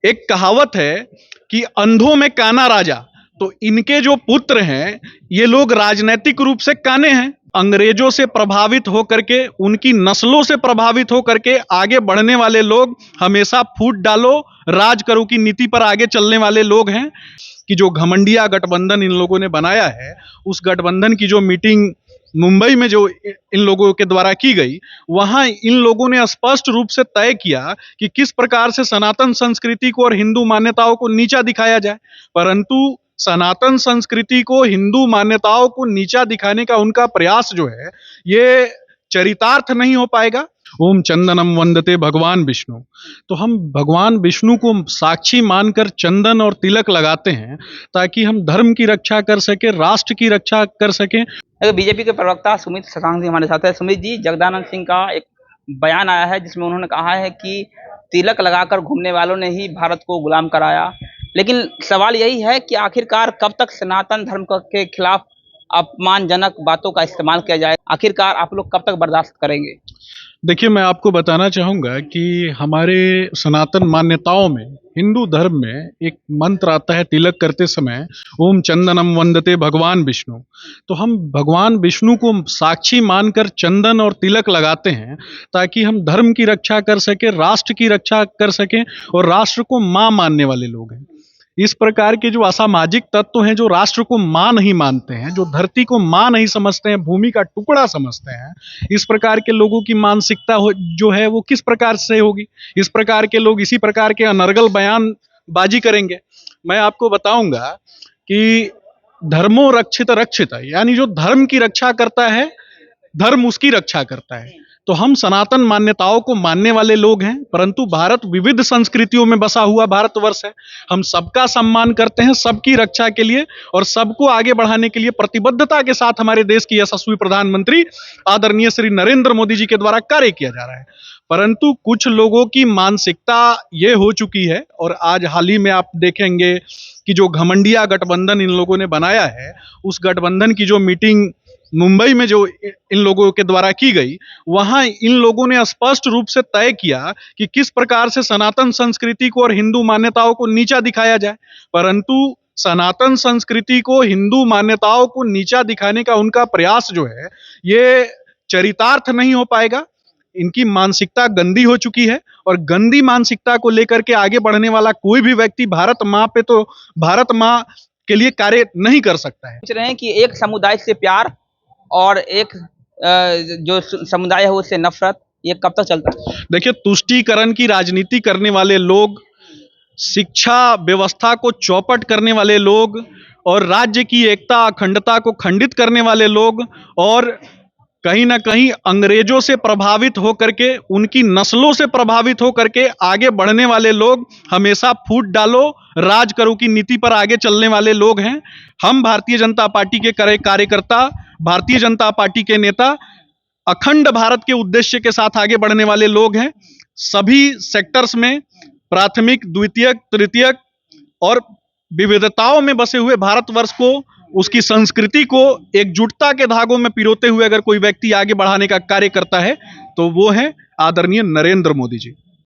एक कहावत है कि अंधों में काना राजा। तो इनके जो पुत्र हैं ये लोग राजनैतिक रूप से काने हैं। अंग्रेजों से प्रभावित होकर के, उनकी नस्लों से प्रभावित होकर के आगे बढ़ने वाले लोग, हमेशा फूट डालो राज करो की नीति पर आगे चलने वाले लोग हैं। कि जो घमंडिया गठबंधन इन लोगों ने बनाया है, उस गठबंधन की जो मीटिंग मुंबई में जो इन लोगों के द्वारा की गई, वहां इन लोगों ने स्पष्ट रूप से तय किया कि किस प्रकार से सनातन संस्कृति को और हिंदू मान्यताओं को नीचा दिखाया जाए। परंतु सनातन संस्कृति को, हिंदू मान्यताओं को नीचा दिखाने का उनका प्रयास जो है, ये चरितार्थ नहीं हो पाएगा। ओम चंदनम वंदते भगवान विष्णु। तो हम भगवान विष्णु को साक्षी मानकर चंदन और तिलक लगाते हैं ताकि हम धर्म की रक्षा कर सके, राष्ट्र की रक्षा कर सकें। बीजेपी के प्रवक्ता सुमित शशांक जी हमारे साथ है। सुमित जी, जगदानंद सिंह का एक बयान आया है जिसमें उन्होंने कहा है कि तिलक लगाकर घूमने वालों ने ही भारत को गुलाम कराया। लेकिन सवाल यही है कि आखिरकार कब तक सनातन धर्म के खिलाफ अपमानजनक बातों का इस्तेमाल किया जाए? आखिरकार आप लोग कब तक बर्दाश्त करेंगे? देखिए, मैं आपको बताना चाहूंगा कि हमारे सनातन मान्यताओं में, हिंदू धर्म में एक मंत्र आता है तिलक करते समय, ओम चंदनम वंदते भगवान विष्णु। तो हम भगवान विष्णु को साक्षी मानकर चंदन और तिलक लगाते हैं ताकि हम धर्म की रक्षा कर सके, राष्ट्र की रक्षा कर सकें। और राष्ट्र को मां मानने वाले लोग हैं। इस प्रकार के जो असामाजिक तत्व हैं, जो राष्ट्र को मां नहीं मानते हैं, जो धरती को मां नहीं समझते हैं, भूमि का टुकड़ा समझते हैं, इस प्रकार के लोगों की मानसिकता जो है वो किस प्रकार से होगी? इस प्रकार के लोग इसी प्रकार के अनर्गल बयानबाजी करेंगे। मैं आपको बताऊंगा कि धर्मो रक्षित रक्षित, यानी जो धर्म की रक्षा करता है, धर्म उसकी रक्षा करता है। तो हम सनातन मान्यताओं को मानने वाले लोग हैं, परंतु भारत विविध संस्कृतियों में बसा हुआ भारतवर्ष है। हम सबका सम्मान करते हैं, सबकी रक्षा के लिए और सबको आगे बढ़ाने के लिए प्रतिबद्धता के साथ हमारे देश की यशस्वी प्रधानमंत्री आदरणीय श्री नरेंद्र मोदी जी के द्वारा कार्य किया जा रहा है। परंतु कुछ लोगों की मानसिकता ये हो चुकी है, और आज हाल ही में आप देखेंगे कि जो घमंडिया गठबंधन इन लोगों ने बनाया है, उस गठबंधन की जो मीटिंग मुंबई में जो इन लोगों के द्वारा की गई, वहां इन लोगों ने स्पष्ट रूप से तय किया कि किस प्रकार से सनातन संस्कृति को और हिंदू मान्यताओं को नीचा दिखाया जाए। परंतु सनातन संस्कृति को, हिंदू मान्यताओं को नीचा दिखाने का उनका प्रयास जो है, ये चरितार्थ नहीं हो पाएगा। इनकी मानसिकता गंदी हो चुकी है, और गंदी मानसिकता को लेकर के आगे बढ़ने वाला कोई भी व्यक्ति भारत माँ पे, तो भारत माँ के लिए कार्य नहीं कर सकता है। सोच रहे हैं कि एक समुदाय से प्यार और एक जो समुदाय है उससे नफरत, ये कब तक चलता है? देखिए, तुष्टीकरण की राजनीति करने वाले लोग, शिक्षा व्यवस्था को चौपट करने वाले लोग, और राज्य की एकता अखंडता को खंडित करने वाले लोग, और कहीं ना कहीं अंग्रेजों से प्रभावित होकर के, उनकी नस्लों से प्रभावित होकर के आगे बढ़ने वाले लोग, हमेशा फूट डालो राज करो की नीति पर आगे चलने वाले लोग हैं। हम भारतीय जनता पार्टी के कार्यकर्ता, भारतीय जनता पार्टी के नेता, अखंड भारत के उद्देश्य के साथ आगे बढ़ने वाले लोग हैं। सभी सेक्टर्स में, प्राथमिक, द्वितीयक, तृतीयक और विविधताओं में बसे हुए भारतवर्ष को, उसकी संस्कृति को एकजुटता के धागों में पिरोते हुए अगर कोई व्यक्ति आगे बढ़ाने का कार्य करता है, तो वो है आदरणीय नरेंद्र मोदी जी।